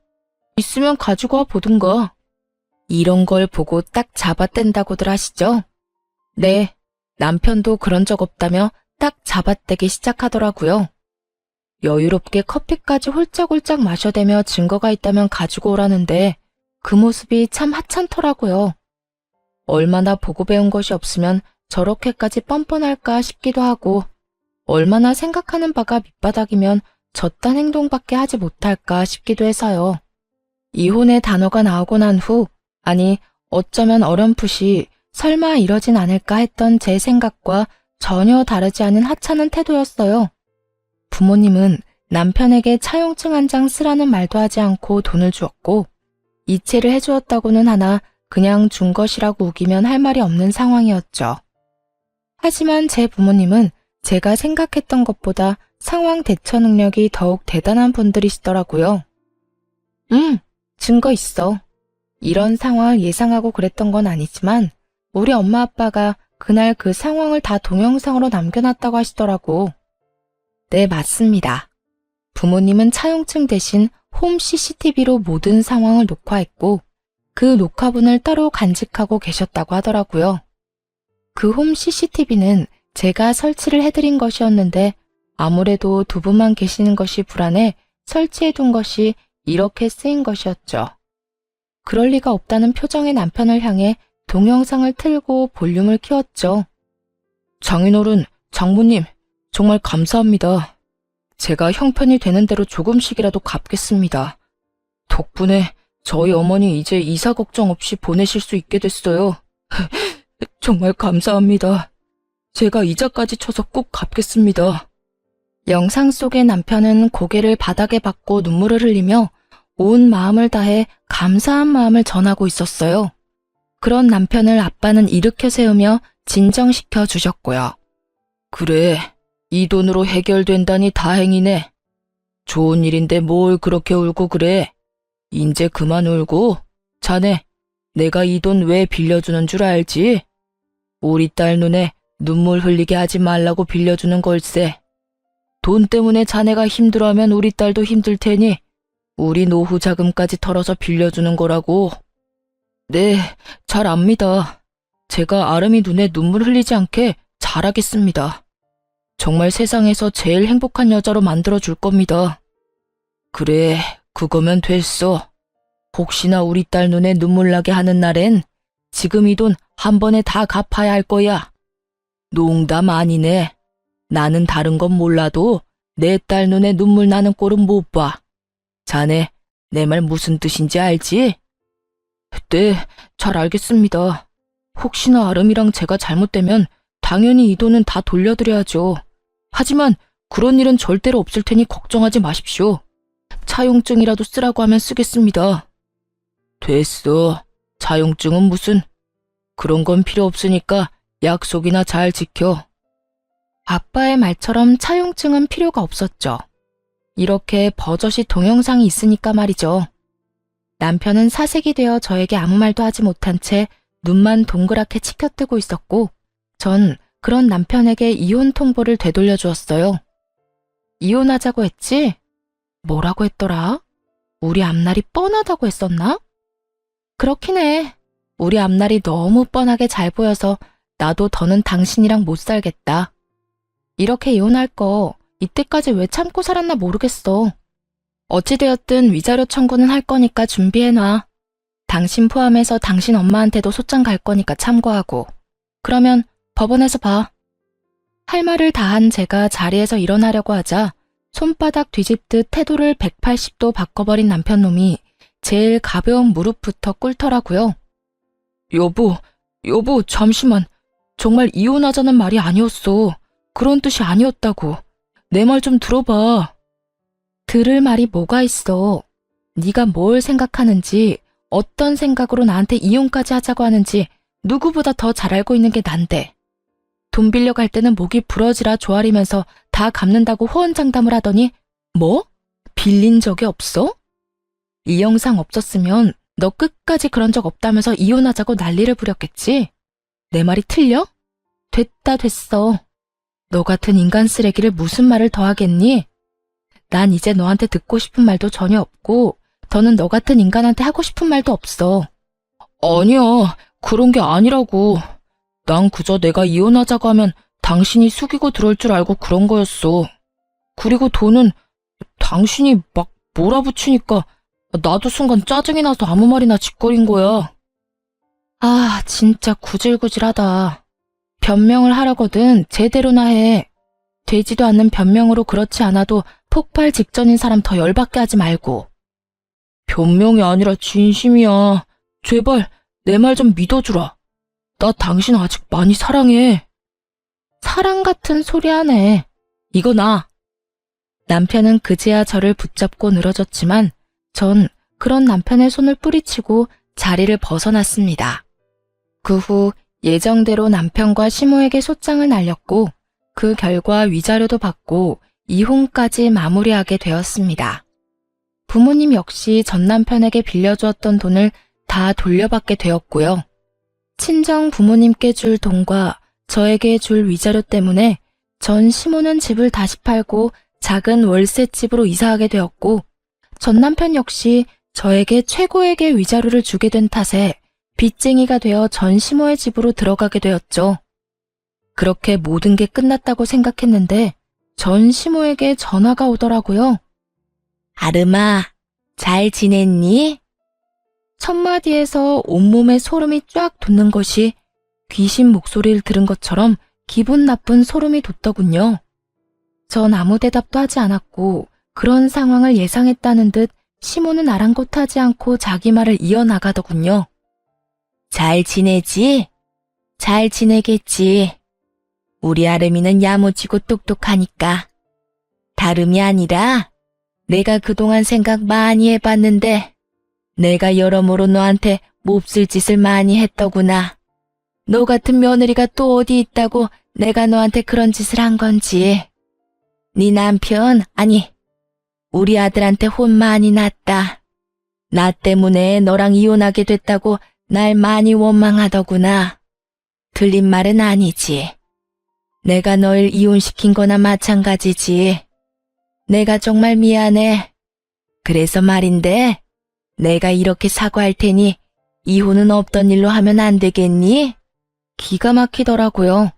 있으면 가지고 와 보든가. 이런 걸 보고 딱 잡아댄다고들 하시죠? 네, 남편도 그런 적 없다며 딱 잡아떼기 시작하더라고요. 여유롭게 커피까지 홀짝홀짝 마셔대며 증거가 있다면 가지고 오라는데 그 모습이 참 하찮더라고요. 얼마나 보고 배운 것이 없으면 저렇게까지 뻔뻔할까 싶기도 하고, 얼마나 생각하는 바가 밑바닥이면 저딴 행동밖에 하지 못할까 싶기도 해서요. 이혼의 단어가 나오고 난 후, 아니 어쩌면 어렴풋이 설마 이러진 않을까 했던 제 생각과 전혀 다르지 않은 하찮은 태도였어요. 부모님은 남편에게 차용증 한 장 쓰라는 말도 하지 않고 돈을 주었고, 이체를 해주었다고는 하나 그냥 준 것이라고 우기면 할 말이 없는 상황이었죠. 하지만 제 부모님은 제가 생각했던 것보다 상황 대처 능력이 더욱 대단한 분들이시더라고요. 증거 있어. 이런 상황을 예상하고 그랬던 건 아니지만 우리 엄마 아빠가 그날 그 상황을 다 동영상으로 남겨놨다고 하시더라고. 네, 맞습니다. 부모님은 차용증 대신 홈 CCTV로 모든 상황을 녹화했고 그 녹화분을 따로 간직하고 계셨다고 하더라고요. 그 홈 CCTV는 제가 설치를 해드린 것이었는데 아무래도 두 분만 계시는 것이 불안해 설치해둔 것이 이렇게 쓰인 것이었죠. 그럴 리가 없다는 표정의 남편을 향해 동영상을 틀고 볼륨을 키웠죠. 장인어른, 장모님, 정말 감사합니다. 제가 형편이 되는 대로 조금씩이라도 갚겠습니다. 덕분에 저희 어머니 이제 이사 걱정 없이 보내실 수 있게 됐어요. 정말 감사합니다. 제가 이자까지 쳐서 꼭 갚겠습니다. 영상 속의 남편은 고개를 바닥에 박고 눈물을 흘리며 온 마음을 다해 감사한 마음을 전하고 있었어요. 그런 남편을 아빠는 일으켜 세우며 진정시켜 주셨고요. 그래, 이 돈으로 해결된다니 다행이네. 좋은 일인데 뭘 그렇게 울고 그래. 인제 그만 울고. 자네, 내가 이 돈 왜 빌려주는 줄 알지? 우리 딸 눈에 눈물 흘리게 하지 말라고 빌려주는 걸세. 돈 때문에 자네가 힘들어하면 우리 딸도 힘들 테니 우리 노후 자금까지 털어서 빌려주는 거라고. 네, 잘 압니다. 제가 아름이 눈에 눈물 흘리지 않게 잘하겠습니다. 정말 세상에서 제일 행복한 여자로 만들어줄 겁니다. 그래, 그거면 됐어. 혹시나 우리 딸 눈에 눈물 나게 하는 날엔 지금 이 돈 한 번에 다 갚아야 할 거야. 농담 아니네. 나는 다른 건 몰라도 내 딸 눈에 눈물 나는 꼴은 못 봐. 자네, 내 말 무슨 뜻인지 알지? 네, 잘 알겠습니다. 혹시나 아름이랑 제가 잘못되면 당연히 이 돈은 다 돌려드려야죠. 하지만 그런 일은 절대로 없을 테니 걱정하지 마십시오. 차용증이라도 쓰라고 하면 쓰겠습니다. 됐어. 차용증은 무슨. 그런 건 필요 없으니까 약속이나 잘 지켜. 아빠의 말처럼 차용증은 필요가 없었죠. 이렇게 버젓이 동영상이 있으니까 말이죠. 남편은 사색이 되어 저에게 아무 말도 하지 못한 채 눈만 동그랗게 치켜뜨고 있었고 전 그런 남편에게 이혼 통보를 되돌려 주었어요. 이혼하자고 했지? 뭐라고 했더라? 우리 앞날이 뻔하다고 했었나? 그렇긴 해. 우리 앞날이 너무 뻔하게 잘 보여서 나도 더는 당신이랑 못 살겠다. 이렇게 이혼할 거 이때까지 왜 참고 살았나 모르겠어. 어찌되었든 위자료 청구는 할 거니까 준비해놔. 당신 포함해서 당신 엄마한테도 소장 갈 거니까 참고하고. 그러면 법원에서 봐. 할 말을 다한 제가 자리에서 일어나려고 하자 손바닥 뒤집듯 태도를 180도 바꿔버린 남편놈이 제일 가벼운 무릎부터 꿇더라고요. 여보, 잠시만. 정말 이혼하자는 말이 아니었어. 그런 뜻이 아니었다고. 내 말 좀 들어봐. 들을 말이 뭐가 있어. 네가 뭘 생각하는지, 어떤 생각으로 나한테 이혼까지 하자고 하는지 누구보다 더 잘 알고 있는 게 난데. 돈 빌려갈 때는 목이 부러지라 조아리면서 다 갚는다고 호언장담을 하더니 뭐? 빌린 적이 없어? 이 영상 없었으면 너 끝까지 그런 적 없다면서 이혼하자고 난리를 부렸겠지? 내 말이 틀려? 됐어. 너 같은 인간 쓰레기를 무슨 말을 더 하겠니? 난 이제 너한테 듣고 싶은 말도 전혀 없고 더는 너 같은 인간한테 하고 싶은 말도 없어. 아니야, 그런 게 아니라고. 난 그저 내가 이혼하자고 하면 당신이 숙이고 들어올 줄 알고 그런 거였어. 그리고 돈은 당신이 막 몰아붙이니까 나도 순간 짜증이 나서 아무 말이나 짓거린 거야. 아, 진짜 구질구질하다. 변명을 하려거든 제대로나 해. 되지도 않는 변명으로 그렇지 않아도 폭발 직전인 사람 더 열받게 하지 말고. 변명이 아니라 진심이야. 제발 내 말 좀 믿어주라. 나 당신 아직 많이 사랑해. 사랑 같은 소리 하네. 이거 나. 남편은 그제야 저를 붙잡고 늘어졌지만 전 그런 남편의 손을 뿌리치고 자리를 벗어났습니다. 그 후 예정대로 남편과 시모에게 소장을 날렸고 그 결과 위자료도 받고 이혼까지 마무리하게 되었습니다. 부모님 역시 전 남편에게 빌려주었던 돈을 다 돌려받게 되었고요. 친정 부모님께 줄 돈과 저에게 줄 위자료 때문에 전 시모는 집을 다시 팔고 작은 월세집으로 이사하게 되었고 전 남편 역시 저에게 최고액의 위자료를 주게 된 탓에 빚쟁이가 되어 전 시모의 집으로 들어가게 되었죠. 그렇게 모든 게 끝났다고 생각했는데 전 시모에게 전화가 오더라고요. 아름아, 잘 지냈니? 첫마디에서 온몸에 소름이 쫙 돋는 것이 귀신 목소리를 들은 것처럼 기분 나쁜 소름이 돋더군요. 전 아무 대답도 하지 않았고 그런 상황을 예상했다는 듯 시모는 아랑곳하지 않고 자기 말을 이어나가더군요. 잘 지내지? 잘 지내겠지. 우리 아름이는 야무지고 똑똑하니까. 다름이 아니라 내가 그동안 생각 많이 해봤는데 내가 여러모로 너한테 몹쓸 짓을 많이 했더구나. 너 같은 며느리가 또 어디 있다고 내가 너한테 그런 짓을 한 건지. 네 남편, 아니 우리 아들한테 혼 많이 났다. 나 때문에 너랑 이혼하게 됐다고 날 많이 원망하더구나. 틀린 말은 아니지. 내가 널 이혼시킨 거나 마찬가지지. 내가 정말 미안해. 그래서 말인데 내가 이렇게 사과할 테니 이혼은 없던 일로 하면 안 되겠니? 기가 막히더라고요.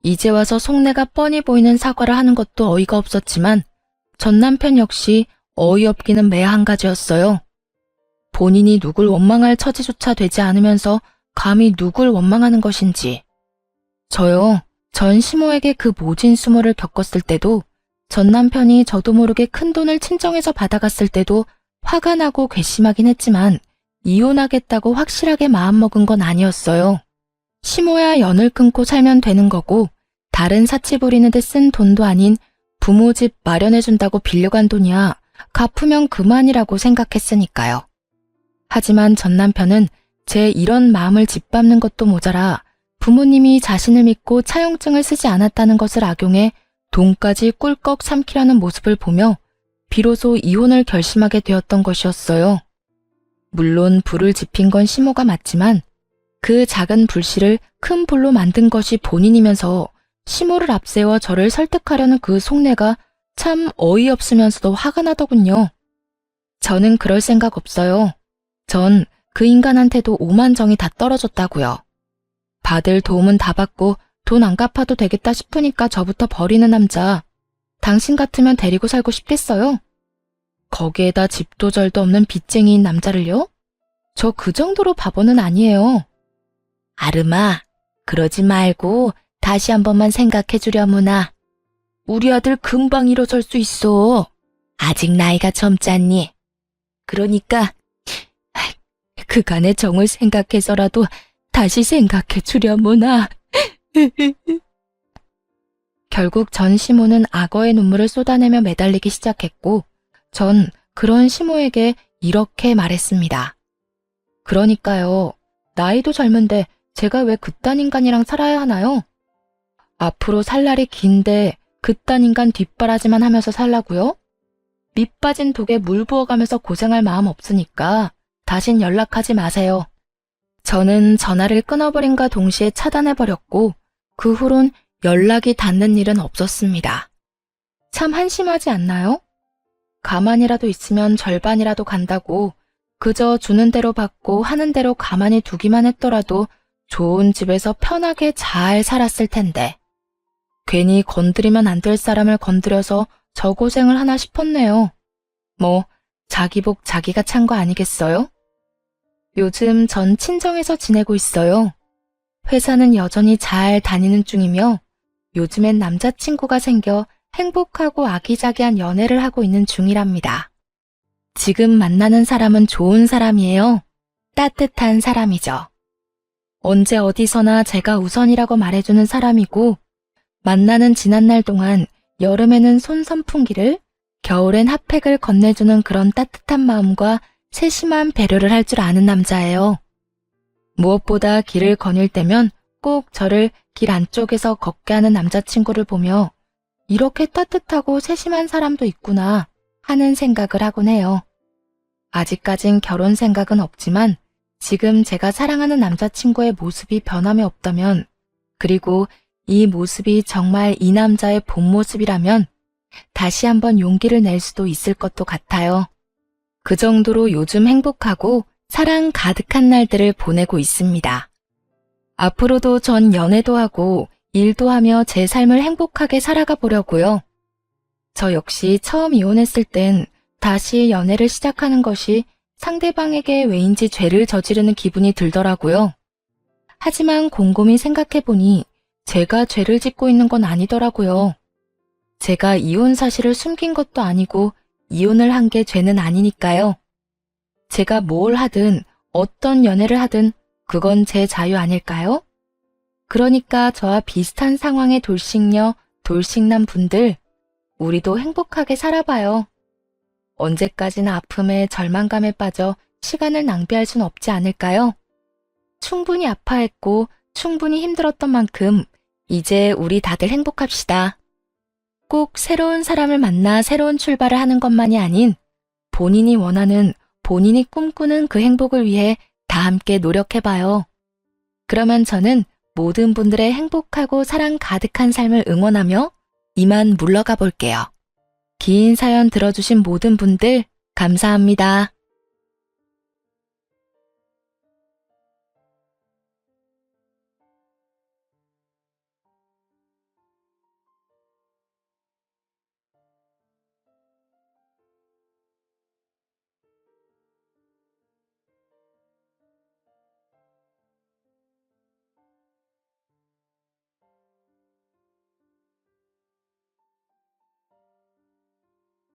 이제 와서 속내가 뻔히 보이는 사과를 하는 것도 어이가 없었지만 전 남편 역시 어이없기는 매 한 가지였어요. 본인이 누굴 원망할 처지조차 되지 않으면서 감히 누굴 원망하는 것인지. 저요, 전 시모에게 그 모진 수모를 겪었을 때도 전 남편이 저도 모르게 큰 돈을 친정에서 받아갔을 때도 화가 나고 괘씸하긴 했지만 이혼하겠다고 확실하게 마음먹은 건 아니었어요. 시모야 연을 끊고 살면 되는 거고 다른 사치 부리는 데 쓴 돈도 아닌 부모 집 마련해준다고 빌려간 돈이야 갚으면 그만이라고 생각했으니까요. 하지만 전 남편은 제 이런 마음을 짓밟는 것도 모자라 부모님이 자신을 믿고 차용증을 쓰지 않았다는 것을 악용해 돈까지 꿀꺽 삼키려는 모습을 보며 비로소 이혼을 결심하게 되었던 것이었어요. 물론 불을 지핀 건 시모가 맞지만 그 작은 불씨를 큰 불로 만든 것이 본인이면서 시모를 앞세워 저를 설득하려는 그 속내가 참 어이없으면서도 화가 나더군요. 저는 그럴 생각 없어요. 전 그 인간한테도 오만정이 다 떨어졌다고요. 받을 도움은 다 받고 돈 안 갚아도 되겠다 싶으니까 저부터 버리는 남자. 당신 같으면 데리고 살고 싶겠어요? 거기에다 집도 절도 없는 빚쟁이인 남자를요? 저 그 정도로 바보는 아니에요. 아름아, 그러지 말고 다시 한 번만 생각해 주려무나. 우리 아들 금방 일어설 수 있어. 아직 나이가 젊잖니. 그러니까 그간의 정을 생각해서라도 다시 생각해 주려무나. 결국 전 시모는 악어의 눈물을 쏟아내며 매달리기 시작했고 전 그런 시모에게 이렇게 말했습니다. 그러니까요. 나이도 젊은데 제가 왜 그딴 인간이랑 살아야 하나요? 앞으로 살 날이 긴데 그딴 인간 뒷바라지만 하면서 살라고요? 밑 빠진 독에 물 부어가면서 고생할 마음 없으니까 다신 연락하지 마세요. 저는 전화를 끊어버린과 동시에 차단해버렸고 그 후론 연락이 닿는 일은 없었습니다. 참 한심하지 않나요? 가만히라도 있으면 절반이라도 간다고 그저 주는 대로 받고 하는 대로 가만히 두기만 했더라도 좋은 집에서 편하게 잘 살았을 텐데 괜히 건드리면 안 될 사람을 건드려서 저 고생을 하나 싶었네요. 뭐 자기 복 자기가 찬 거 아니겠어요? 요즘 전 친정에서 지내고 있어요. 회사는 여전히 잘 다니는 중이며 요즘엔 남자친구가 생겨 행복하고 아기자기한 연애를 하고 있는 중이랍니다. 지금 만나는 사람은 좋은 사람이에요. 따뜻한 사람이죠. 언제 어디서나 제가 우선이라고 말해주는 사람이고 만나는 지난날 동안 여름에는 손선풍기를 겨울엔 핫팩을 건네주는 그런 따뜻한 마음과 세심한 배려를 할 줄 아는 남자예요. 무엇보다 길을 거닐 때면 꼭 저를 길 안쪽에서 걷게 하는 남자친구를 보며 이렇게 따뜻하고 세심한 사람도 있구나 하는 생각을 하곤 해요. 아직까진 결혼 생각은 없지만 지금 제가 사랑하는 남자친구의 모습이 변함이 없다면 그리고 이 모습이 정말 이 남자의 본 모습이라면 다시 한번 용기를 낼 수도 있을 것도 같아요. 그 정도로 요즘 행복하고 사랑 가득한 날들을 보내고 있습니다. 앞으로도 전 연애도 하고 일도 하며 제 삶을 행복하게 살아가 보려고요. 저 역시 처음 이혼했을 땐 다시 연애를 시작하는 것이 상대방에게 왜인지 죄를 저지르는 기분이 들더라고요. 하지만 곰곰이 생각해보니 제가 죄를 짓고 있는 건 아니더라고요. 제가 이혼 사실을 숨긴 것도 아니고 이혼을 한 게 죄는 아니니까요. 제가 뭘 하든 어떤 연애를 하든 그건 제 자유 아닐까요? 그러니까 저와 비슷한 상황의 돌싱녀, 돌싱남 분들, 우리도 행복하게 살아봐요. 언제까지나 아픔에 절망감에 빠져 시간을 낭비할 순 없지 않을까요? 충분히 아파했고 충분히 힘들었던 만큼 이제 우리 다들 행복합시다. 꼭 새로운 사람을 만나 새로운 출발을 하는 것만이 아닌 본인이 원하는, 본인이 꿈꾸는 그 행복을 위해 다 함께 노력해봐요. 그러면 저는 모든 분들의 행복하고 사랑 가득한 삶을 응원하며 이만 물러가 볼게요. 긴 사연 들어주신 모든 분들 감사합니다.